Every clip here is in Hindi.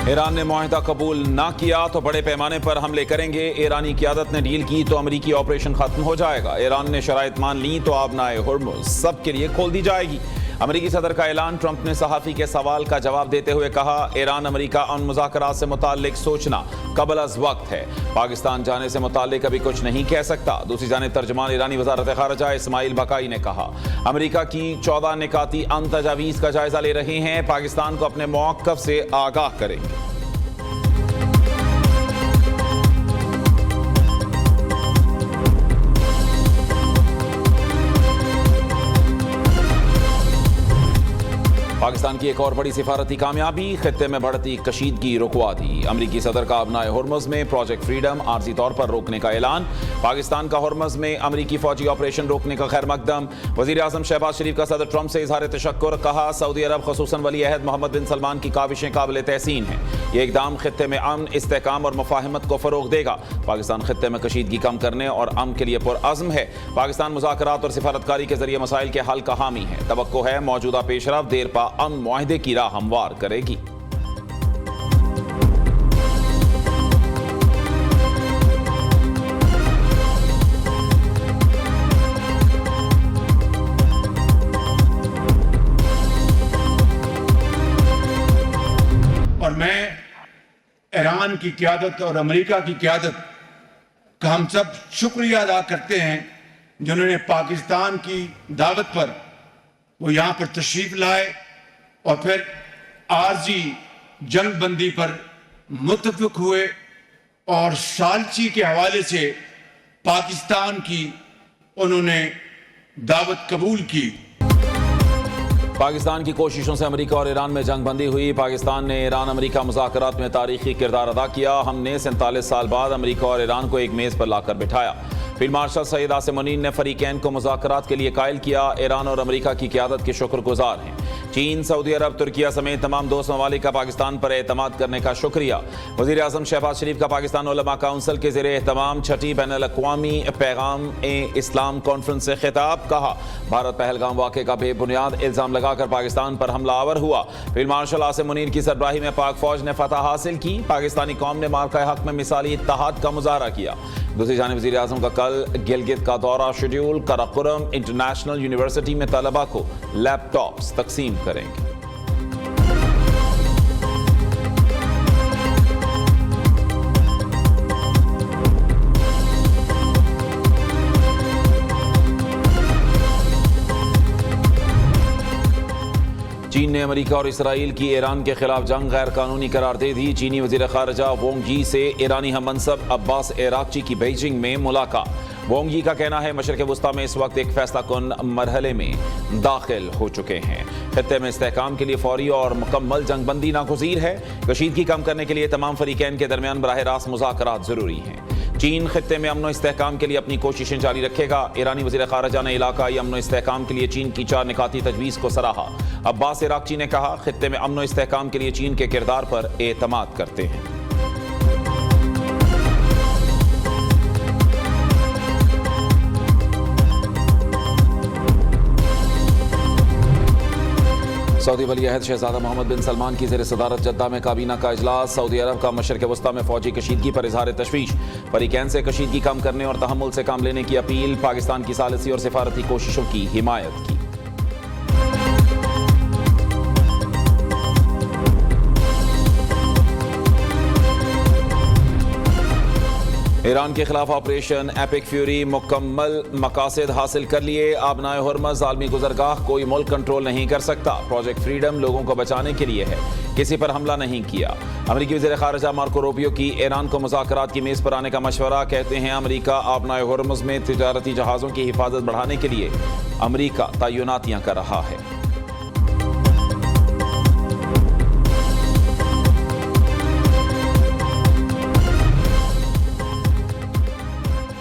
ईरान ने मुआहिदा कबूल ना किया तो बड़े पैमाने पर हमले करेंगे। ईरानी क़यादत ने डील की तो अमरीकी ऑपरेशन खत्म हो जाएगा। ईरान ने शराइत मान ली तो आबनाए हुर्मुज़ सबके लिए खोल दी जाएगी। अमरीकी सदर का ऐलान। ट्रंप ने सहाफ़ी के सवाल का जवाब देते हुए कहा, ईरान अमरीका अमन मुज़ाकरात से मुताल्लिक सोचना कबल अज़ वक्त है। पाकिस्तान जाने से मुताल्लिक अभी कुछ नहीं कह सकता। दूसरी जानिब तर्जमान ईरानी वज़ारत ख़ारिजा इस्माइल बकाई ने कहा, अमरीका की 14 निकाती तजावीज़ का जायज़ा ले रहे हैं। पाकिस्तान को अपने मौक़िफ़ से आगाह करेंगे। पाकिस्तान की एक और बड़ी सिफारती कामयाबी, खित्ते में बढ़ती कशीदगी रुकवा दी। अमरीकी सदर का आबनाए हुर्मुज़ में प्रोजेक्ट फ्रीडम आर्जी तौर पर रोकने का ऐलान। पाकिस्तान का हुर्मुज़ में अमरीकी फौजी ऑपरेशन रोकने का खैर मकदम। वज़ीर आज़म शहबाज शरीफ का सदर ट्रंप से इजहार तशक्कुर। कहा, सऊदी अरब ख़ुसूसन वली अहद मोहम्मद बिन सलमान की काविशें काबिल तहसीन हैं। ये इक़दाम खित्ते में अमन, इस्तेहकाम और मुफाहमत को फ़रोग़ देगा। पाकिस्तान खित्ते में कशीदगी कम करने और अमन के लिए पुरअज़्म है। पाकिस्तान मुज़ाकरात और सिफारतकारी के जरिए मसाइल के हल का हामी है। तवक्को है मौजूदा पेशरफ देर पा अमन मुआहिदे की राह हमवार करेगी। और मैं ईरान की क़यादत और अमेरिका की क़यादत का हम सब शुक्रिया अदा करते हैं, जिन्होंने पाकिस्तान की दावत पर वो यहाँ पर तशरीफ लाए और फिर आर्जी जंग बंदी पर मुत्तफिक हुए और सालची के हवाले से पाकिस्तान की उन्होंने दावत कबूल की। पाकिस्तान की कोशिशों से अमेरिका और ईरान में जंग बंदी हुई। पाकिस्तान ने ईरान अमेरिका मुज़ाकरात में तारीखी किरदार अदा किया। हमने 47 साल बाद अमेरिका और ईरान को एक मेज़ पर लाकर बिठाया। फील्ड मार्शल सैयद आसिम मुनीर ने फरीकैन को मुज़ाकरात के लिए कायल किया। ईरान और अमेरिका की क़यादत के शुक्रगुजार हैं। चीन, सऊदी अरब, तुर्किया समेत तमाम दोस्त ममालिक का पाकिस्तान पर एतमाद करने का शुक्रिया। वज़ीर आज़म शहबाज शरीफ का पाकिस्तान उलमा काउंसिल के ज़रिए एहतमाम 6ठी बैनुल अक़वामी पैगाम इस्लाम कॉन्फ्रेंस से खिताब। कहा, भारत पहलगाम वाक़े का बेबुनियाद इल्ज़ाम लगाकर पाकिस्तान पर हमलावर हुआ। फील्ड मार्शल आसिम मुनीर की सरबराही में पाक फौज ने फतह हासिल की। पाकिस्तानी कौम ने मार्का हक में मिसाली इत्तेहाद का मुज़ाहरा किया। दूसरी जानिब वज़ीर आज़म का कल गिलगित का दौरा शेड्यूल। कराकोरम इंटरनेशनल यूनिवर्सिटी में तलबा को लैपटॉप्स तकसीम करेंगे। चीन ने अमेरिका और इसराइल की ईरान के खिलाफ जंग गैर कानूनी करार दे दी। चीनी वज़ीर ख़ारिजा वोंग यी से ईरानी हम मनसब अब्बास एराक्ची की बीजिंग में मुलाकात। वोंग यी का कहना है, मशरिक़ वुस्ता में इस वक्त एक फैसला कुन मरहले में दाखिल हो चुके हैं। खित्ते में इस्तेहकाम के लिए फौरी और मुकम्मल जंगबंदी नागुज़ीर है। कशीदगी कम करने के लिए तमाम फरीकैन के दरमियान बराह रास्त मुज़ाकरात ज़रूरी हैं। चीन खित्ते में अमन इस्तेहकाम के लिए अपनी कोशिशें जारी रखेगा। ईरानी वज़ीर ख़ारिजा ने इलाकाई अमन इस्तेहकाम के लिए चीन की 4 निकाती तजवीज़ को सराहा। अब्बास इराक़ची ने कहा, खित्ते में अमन इस्तेहकाम के लिए चीन के किरदार पर एतमाद करते हैं। सऊदी वली अहद शहजादा मोहम्मद बिन सलमान की ज़ेर सदारत जद्दा में काबीना का इजलास। सऊदी अरब का मशरिक़ वुस्ता में फौजी कशीदगी पर इजहार तशवीश। फरीकैन से कशीदगी कम करने और तहम्मुल से काम लेने की अपील। पाकिस्तान की सालिसी और सिफारती कोशिशों की हिमायत की। ईरान के खिलाफ ऑपरेशन एपिक फ्यूरी मुकम्मल मकासद हासिल कर लिए। आबनाए हुर्मुज़ आलमी गुज़रगाह कोई मुल्क कंट्रोल नहीं कर सकता। प्रोजेक्ट फ्रीडम लोगों को बचाने के लिए है, किसी पर हमला नहीं किया। अमरीकी वज़ीर ख़ारिजा मार्को रूबियो की ईरान को मुज़ाकरात की मेज़ पर आने का मशवरा। कहते हैं, अमरीका आबनाए हुर्मुज़ में तिजारती जहाज़ों की हिफाजत बढ़ाने के लिए अमरीका तैनातियाँ कर रहा है।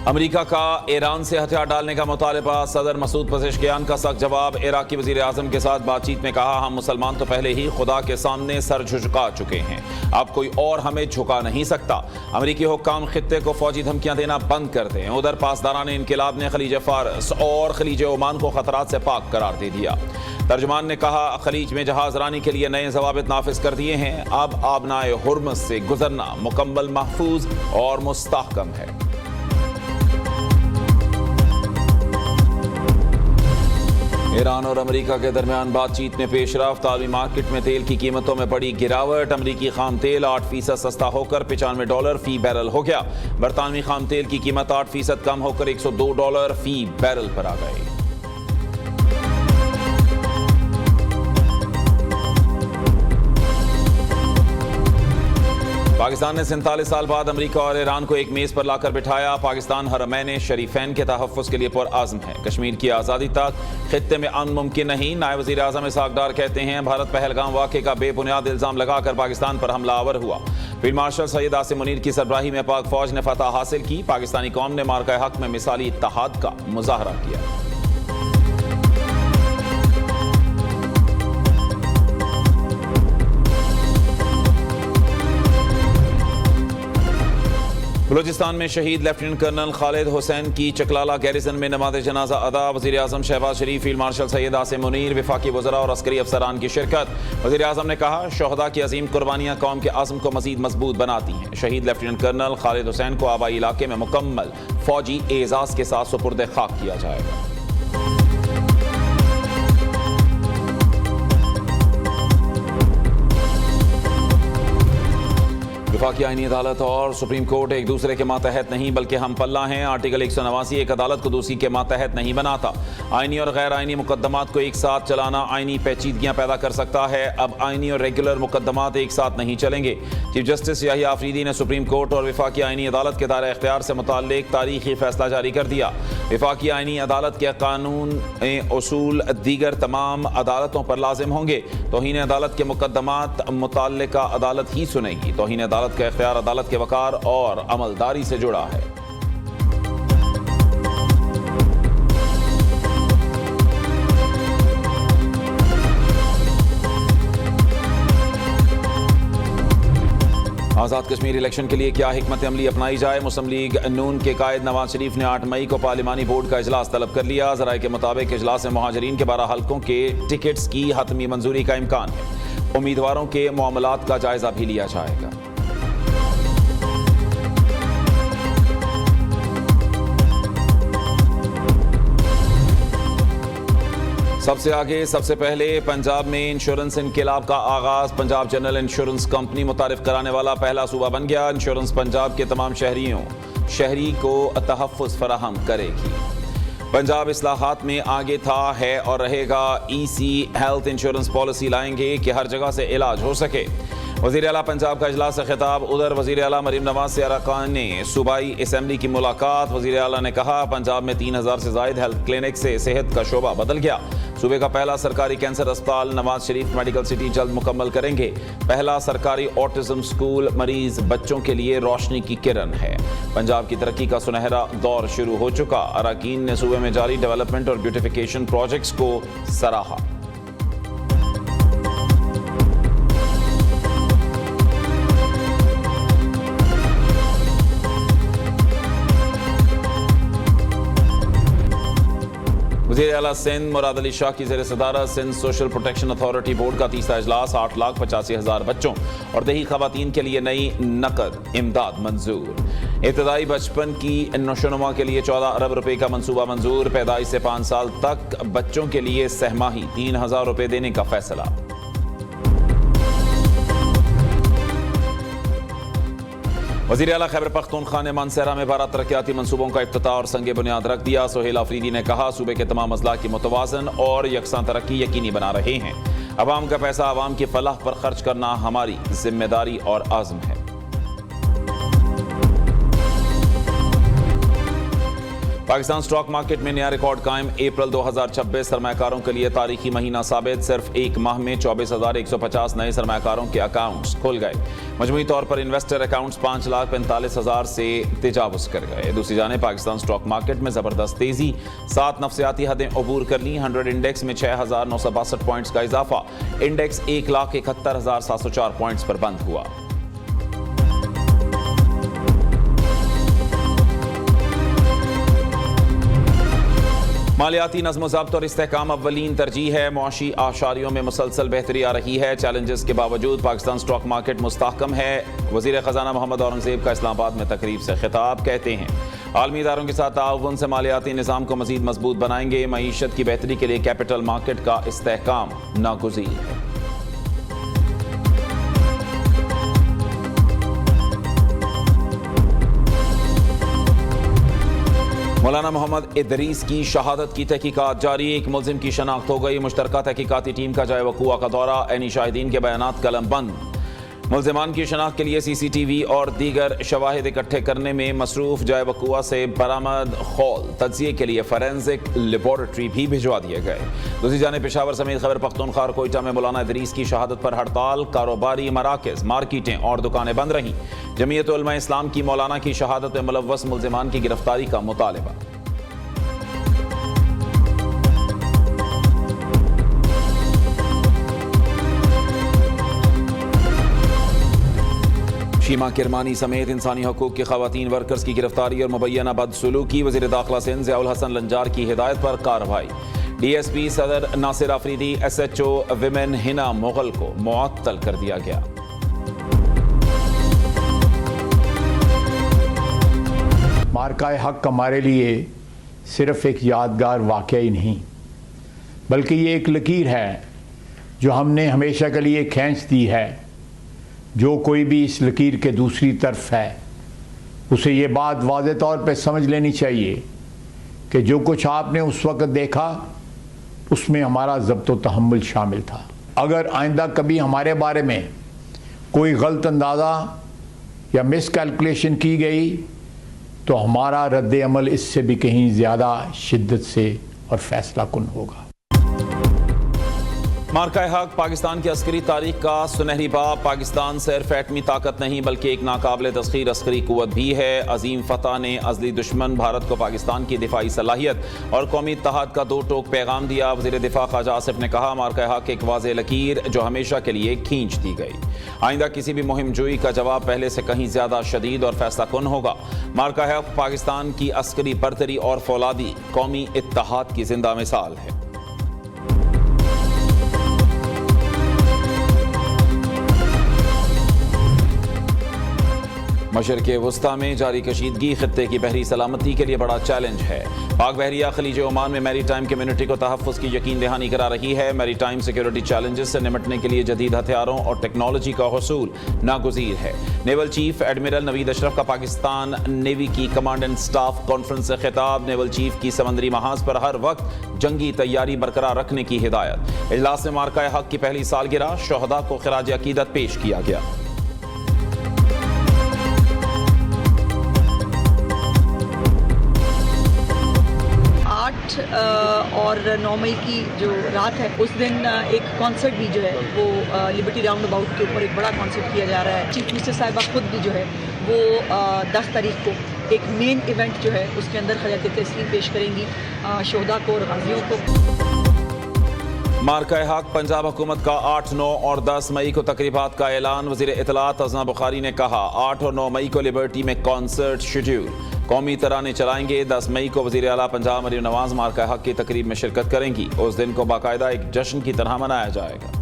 अमेरिका का ईरान से हथियार डालने का मुतालबा, सदर मसूद पज़ेश्कियान का सख्त जवाब। इराकी वज़ीर आज़म के साथ बातचीत में कहा, हम मुसलमान तो पहले ही खुदा के सामने सर झुका चुके हैं, अब कोई और हमें झुका नहीं सकता। अमेरिकी हुक्काम खित्ते को फौजी धमकियां देना बंद कर दें। उधर पासदारान इनकिलाब ने खलीज फारस और खलीज ओमान को खतरात से पाक करार दे दिया। तर्जुमान ने कहा, खलीज में जहाज रानी के लिए नए ज़वाबित नाफिज कर दिए हैं, अब आबनाए हुर्मुज़ से गुजरना मुकम्मल महफूज और मुस्तहकम है। ईरान और अमेरिका के दरमियान बातचीत में पेशरफ्त। आलमी मार्केट में तेल की कीमतों में बड़ी गिरावट। अमेरिकी खाम तेल 8% सस्ता होकर $95 फी बैरल हो गया। बरतानवी खाम तेल की कीमत 8% कम होकर $102 फी बैरल पर आ गई। पाकिस्तान ने 47 साल बाद अमेरिका और ईरान को एक मेज पर लाकर बिठाया। पाकिस्तान हरमैन शरीफैन के तहफ़्फ़ुज़ के लिए पुरआज़्म है। कश्मीर की आज़ादी तक खित्ते में अमन मुमकिन नहीं। नायब वज़ीर आज़म इसहाक़ डार कहते हैं, भारत पहलगाम वाक़े का बेबुनियाद इल्ज़ाम लगाकर पाकिस्तान पर हमलावर हुआ। फील्ड मार्शल सैयद आसिम मुनीर की सरबराही में पाक फ़ौज ने फतह हासिल की। पाकिस्तानी कौम ने मार्का हक़ में मिसाली इत्तेहाद का मुज़ाहरा किया। बलूचिस्तान में शहीद लेफ्टिनेंट कर्नल खालिद हुसैन की चकलाला गैरिसन में नमाज जनाजा अदा। वज़ीर आज़म शहबाज शरीफ, फील्ड मार्शल सैयद आसिम मुनीर, वफाकी वज़रा और अस्करी अफसरान की शिरकत। वज़ीर आज़म ने कहा, शोहदा की अजीम कुर्बानियाँ कौम के आज़म को मज़ीद मजबूत बनाती हैं। शहीद लेफ्टिनेंट कर्नल खालिद हुसैन को आबाई इलाके में मुकम्मल फौजी एजाज़ के साथ सुपुर्द खाक किया जाएगा। वफाकी आईनी अदालत और सुप्रीम कोर्ट एक दूसरे के मातहत नहीं बल्कि हम पल्ला हैं। आर्टिकल 189 एक अदालत को दूसरी के मातहत नहीं बनाता। आईनी और गैर आईनी मुकदमात को एक साथ चलाना आईनी पेचीदगियां पैदा कर सकता है। अब आईनी और रेगुलर मुकदमात एक साथ नहीं चलेंगे। चीफ जस्टिस याहिया आफरीदी ने सुप्रीम कोर्ट और वफाकी आईनी अदालत के दायरा इख्तियार से मुताल्लिक तारीखी फैसला जारी कर दिया। वफाकी आईनी अदालत के कानून उसूल दीगर तमाम अदालतों पर लाजिम होंगे। तौहीन अदालत के मुकदमात मुतल्लिका अदालत ही सुनेगी। तौहीन अदालत का इख्तियार अदालत के वकार और अमलदारी से जुड़ा है। आज़ाद कश्मीर इलेक्शन के लिए क्या हिकमत अमली अपनाई जाए। मुस्लिम लीग नून के कायद नवाज शरीफ ने 8 मई को पार्लिमानी बोर्ड का इजलास तलब कर लिया। ज़राए के मुताबिक इजलास में मुहाजिरीन के 12 हल्कों के टिकट्स की हतमी मंजूरी का इम्कान है। उम्मीदवारों के मामलात का जायजा भी लिया जाएगा। सबसे आगे सबसे पहले पंजाब में इंश्योरेंस इनकिलाब का आगाज। पंजाब जनरल इंश्योरेंस कंपनी मुतारिफ कराने वाला पहला सूबा बन गया। इंश्योरेंस पंजाब के तमाम शहरी को तहफ़्फ़ुज़ फराहम करेगी। पंजाब इस्लाहात में आगे था, है और रहेगा। ईसी हेल्थ इंश्योरेंस पॉलिसी लाएंगे कि हर जगह से इलाज हो सके। वज़ीर आला पंजाब का इजलास से खिताब। उधर वज़ीर आला मरीम नवाज से अरकान सूबाई असम्बली की मुलाकात। वज़ीर आला ने कहा, पंजाब में 3000 से ज़ायद हेल्थ क्लिनिक से सेहत का शोबा बदल गया। सूबे का पहला सरकारी कैंसर अस्पताल नवाज शरीफ मेडिकल सिटी जल्द मुकम्मल करेंगे। पहला सरकारी ऑटिज्म स्कूल मरीज बच्चों के लिए रोशनी की किरण है। पंजाब की तरक्की का सुनहरा दौर शुरू हो चुका। अरकान ने सूबे में जारी डेवलपमेंट और ब्यूटिफिकेशन प्रोजेक्ट्स को सराहा। वज़ीर आला सिंध मुराद अली शाह की ज़ेर सदारत Sindh social protection authority board का तीसरा इजलास। 8,85,000 बच्चों और दही खवातीन के लिए नई नकद इमदाद मंजूर। इब्तदाई बचपन की नशोनुमा के लिए 14 अरब रुपए का मंसूबा मंजूर। पैदाइश से 5 साल तक बच्चों के लिए सहमाही 3,000 रुपए देने का फैसला। वज़ीर आला खैबर पख्तूनख्वा ने मानसहरा में 12 तरक्याती मंसूबों का इफ्तिताह और संगे बुनियाद रख दिया। सोहेल आफरीदी ने कहा, सूबे के तमाम अजला की मुतवाज़न और यकसां तरक्की यकीनी बना रहे हैं। अवाम का पैसा अवाम की फलाह पर खर्च करना हमारी जिम्मेदारी और आज़म है। पाकिस्तान स्टॉक मार्केट में नया रिकॉर्ड कायम। अप्रैल 2026 सरमाकारों के लिए तारीखी महीना साबित। सिर्फ एक माह में 24,150 नए सरमाकारों के अकाउंट्स खुल गए। मजमूई तौर पर इन्वेस्टर अकाउंट्स 5,45,000 से तजावुज कर गए। दूसरी जाने पाकिस्तान स्टॉक मार्केट में जबरदस्त तेजी, 7 नफ्सियाती हदें अबूर कर ली। 100 इंडेक्स में 6,962 पॉइंट्स का इजाफा। इंडेक्स 1,71,704 पॉइंट्स पर बंद हुआ। मालियाती नज़्म-ओ-ज़ब्त और इस्तेहकाम अव्वलीन तरजीह है। मुआशी आशारियों में मुसलसल बेहतरी आ रही है। चैलेंजेस के बावजूद पाकिस्तान स्टॉक मार्केट मुस्तहकम है। वज़ीर ख़जाना मोहम्मद औरंगज़ेब का इस्लामाबाद में तकरीब से खिताब। कहते हैं आलमी इदारों के साथ ताउन से मालियाती निज़ाम को मज़ीद मजबूत बनाएंगे। मईशत की बेहतरी के लिए कैपिटल मार्केट का इस्तेहकाम नागुज़ीर है। मौलाना मोहम्मद इदरीस की शहादत की तहकीकात जारी। एक मुलजिम की शनाख्त हो गई। मुश्तरका तहकीकाती टीम का जाए वक़ूआ का दौरा। ऐनी शाहिदीन के बयानात कलम बंद। मुलजिमान की शनाख्त के लिए CCTV और दीगर शवाहिद इकट्ठे करने में मसरूफ। जाए वक़ूआ से बरामद खौल तज्जिए के लिए फॉरेंसिक लेबॉरेटरी भी भिजवा दिए गए। दूसरी जानिब पेशावर समेत खैबर पख्तूनख्वा और कोयटा में मौलाना इदरीस की शहादत पर हड़ताल। कारोबारी मराकज़, मार्केटें और दुकानें बंद रहीं। जमीयत उलमा इस्लाम की मौलाना की शहादत में मुलव्वस मुलजिमान की गिरफ्तारी का मुतालबा। शीमा किरमानी समेत इंसानी हकूक़ की ख़वातीन वर्कर्स की गिरफ्तारी और मुबैना बदसलूकी। वज़ीर दाखिला सिंध ज़ियाउल हसन लंजार की हिदायत पर कार्रवाई। DSP सदर नासिर आफरीदी SHO विमेन हिना मुगल को मुअत्तल कर दिया गया। मार्का हक हमारे लिए सिर्फ एक यादगार वाक़या ही नहीं, बल्कि ये एक लकीर है जो हमने हमेशा के लिए खींच दी है। जो कोई भी इस लकीर के दूसरी तरफ है उसे ये बात वाज़े तौर पे समझ लेनी चाहिए कि जो कुछ आपने उस वक़्त देखा उसमें हमारा ज़ब्त व तहम्मुल शामिल था। अगर आइंदा कभी हमारे बारे में कोई गलत अंदाज़ा या मिसकैलकुलेशन की गई तो हमारा रद्द अमल इससे भी कहीं ज़्यादा शिद्दत से और फैसला कुन होगा। मार्का हक पाकिस्तान की अस्करी तारीख का सुनहरी बाब। पाकिस्तान सिर्फ एटमी ताकत नहीं बल्कि एक नाकाबिल तस्खीर अस्करी कुव्वत भी है। अजीम फतह ने अज़ली दुश्मन भारत को पाकिस्तान की दिफाई सलाहियत और कौमी इत्तेहाद का दो टोक पैगाम दिया। वज़ीर दिफा ख्वाजा आसिफ ने कहा मार्का हक एक वाज़ेह लकीर जो हमेशा के लिए खींच दी गई। आइंदा किसी भी मुहिम जोई का जवाब पहले से कहीं ज़्यादा शदीद और फैसला कुन होगा। मार्का हक पाकिस्तान की अस्करी बरतरी और फौलादी कौमी इत्तेहाद की जिंदा मिसाल है। मशरिक़ वस्ता में जारी कशीदगी खित्ते की बहरी सलामती के लिए बड़ा चैलेंज है। पाक बहरिया खलीज ओमान में मैरी टाइम कम्युनिटी को तहफ़्फ़ुज़ की यकीन दहानी करा रही है। मैरी टाइम सिक्योरिटी चैलेंजेस से निपटने के लिए जदीद हथियारों और टेक्नोलॉजी का हुसूल नागुज़ीर है। Naval chief admiral Naveed Ashraf का पाकिस्तान नेवी की कमांड एंड स्टाफ कॉन्फ्रेंस से खिताब। नेवल चीफ की समंदरी महाज पर हर वक्त जंगी तैयारी बरकरार रखने की हिदायत। इजलास में मार्का हक की पहली सालगिरह शोहदा को खिराज अकीदत पेश किया गया। 8 और 9 मई की जो रात है उस दिन एक कॉन्सर्ट भी जो है वो लिबर्टी राउंड अबाउट के ऊपर एक बड़ा कॉन्सर्ट किया जा रहा है। चीफ मिनिस्टर साहिबा खुद भी जो है वो 10 तारीख को एक मेन इवेंट जो है उसके अंदर खिराज तस्लीम पेश करेंगी शोहदा को और गाजियों को। मार्का हक पंजाब हुकूमत का 8, 9 और 10 मई को तकरीबात का ऐलान। वज़ीर इत्तलात अज़ना बुखारी ने कहा 8 और 9 मई को लिबर्टी में कॉन्सर्ट शेड्यूल। कौमी तराने चलाएंगे। 10 मई को वज़ीर आला पंजाब मरीम नवाज मार्का हक की तकरीब में शिरकत करेंगी। उस दिन को बाकायदा एक जश्न की तरह मनाया जाएगा।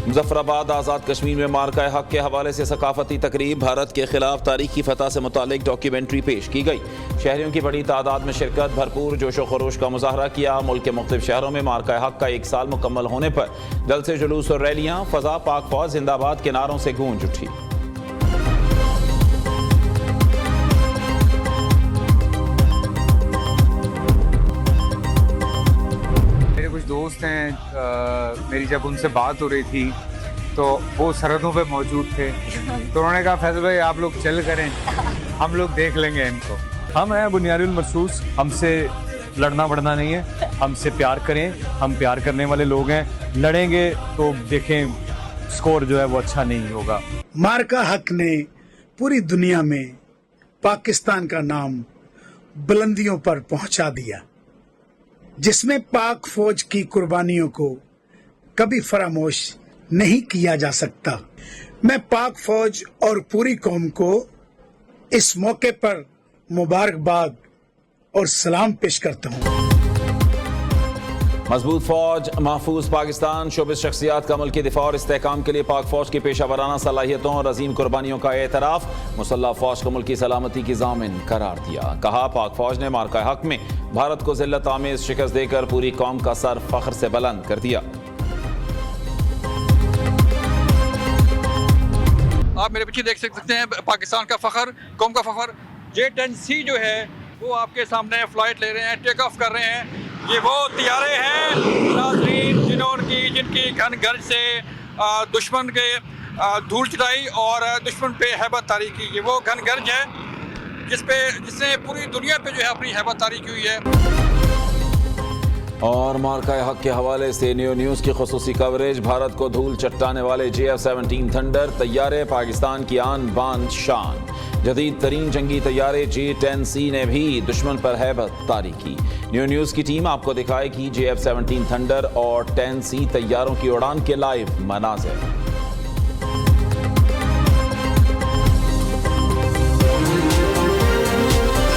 मुजफ्फराबाद आज़ाद कश्मीर में मार्का हक के हवाले से सकाफती तकरीब। भारत के खिलाफ तारीखी फतह से मुतालिक डॉक्यूमेंट्री पेश की गई। शहरियों की बड़ी तादाद में शिरकत। भरपूर जोशो खरोश का मुजाहरा किया। मुल्क के मुख्तलिफ शहरों में मार्का हक का 1 साल मुकम्मल होने पर जलसे जुलूस और रैलियां। फजा पाक फौज जिंदाबाद के नारों से गूंज उठी। मेरे कुछ दोस्त हैं, मेरी जब उनसे बात हो रही थी तो वो सरहदों पे मौजूद थे, तो उन्होंने कहा फैसल भाई आप लोग चल करें, हम लोग देख लेंगे इनको। हम हैं बुनियादुल मरसूस, हमसे लड़ना बढ़ना नहीं है, हमसे प्यार करें, हम प्यार करने वाले लोग हैं। लड़ेंगे तो देखें स्कोर जो है वो अच्छा नहीं होगा। मार्का हक ने पूरी दुनिया में पाकिस्तान का नाम बुलंदियों पर पहुंचा दिया, जिसमें पाक फौज की कुर्बानियों को कभी फरामोश नहीं किया जा सकता। मैं पाक फौज और पूरी कौम को इस मौके पर मुबारकबाद और सलाम पेश करता हूं। मजबूत फौज, महफूज पाकिस्तान, शोबिस शख्सियात का मुल्की दिफा और इस्तेहकाम के लिए पाक फौज की पेशा वराना सलाहियतों और अजीम कुर्बानियों का एतराफ़। मुसल्लह फौज को मुल्की सलामती की ज़ामिन करार दिया। कहा पाक फौज ने मार्का हक में भारत को ज़िल्लत आमेज शिकस्त देकर पूरी कौम का सर फख्र से बुलंद कर दिया। आप मेरे पीछे देख सकते हैं पाकिस्तान का फख्र, कौम का फख्र। J-10C जो है वो आपके सामने फ्लाइट ले रहे हैं, टेक ऑफ कर रहे हैं। ये वो तैयारे हैं नाज़रीन जिनकी घन गर्ज से दुश्मन के धूल चटाई और दुश्मन पे हैबत तारी की। ये वो घन गर्ज है जिसने पूरी दुनिया पे जो है अपनी हैबत तारी की हुई है। और मार्का हक के हवाले से न्यू न्यूज़ की खुसूसी कवरेज। भारत को धूल चट्टाने वाले JF-17 थंडर तैयारे पाकिस्तान की आन बान शान। जदीद तरीन जंगी तैयारे J-10C ने भी दुश्मन पर हैबत तारी की। न्यू न्यूज़ की टीम आपको दिखाएगी JF-17 थंडर और 10C तैयारों की उड़ान के लाइव मनाज़िर।